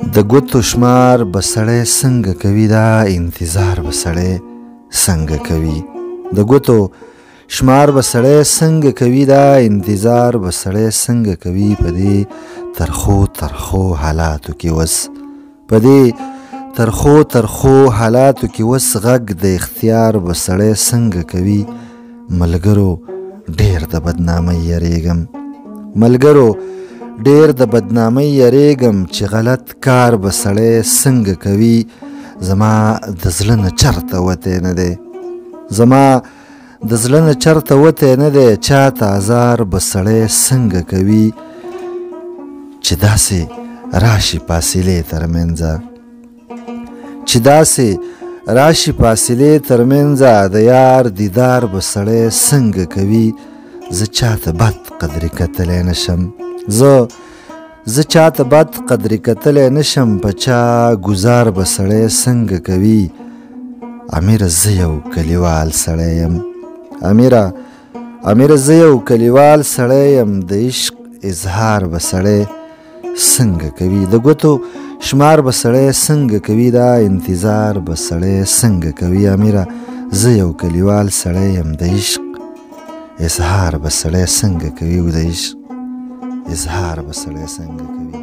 د ګوتو شمار به سړی څنګه کوي دا انتظار به سړی څنګه کوي د ګوتو شمار به سړی څنګه کوي دا انتظار به سړی څنګه کوي په دې ترخو حالاتو کې وس په دې ترخو حالاتو کې وس غږ د اختیار به سړی څنګه کوي ملګرو ډېر د بدنامۍ یریږم ملګرو ډېر د بدنامۍ یریږم چې غلط کار به سړی څنګه کوي زما د زړه نه چرته وتی نه دی زما د زړه نه چرته وتی نه دی چاته ازار به سړی څنګه کوي چې داسې راشي فاصلې ترمنځه چې داسې راشي فاصلې ترمنځه د یار دیدار به سړی څنګه کوي زه چاته بد قدرې کتلی نشم زه چاته بد قدرې کتلی نشم په چا ګزار به سړی څنګه کوي امیره زه یو کلیوال سړی یم امیره زه یو کلیوال سړی یم د عشق اظهار به سړی څنګه کوي د ګوتو شمار به سړی څنګه کوي دا انتظار به سړی څنګه کوي امیره زه یو کلیوال سړی یم د عشق اظهار به سړی څنګه کوي د عشق اظهار به سړی څنګه کوي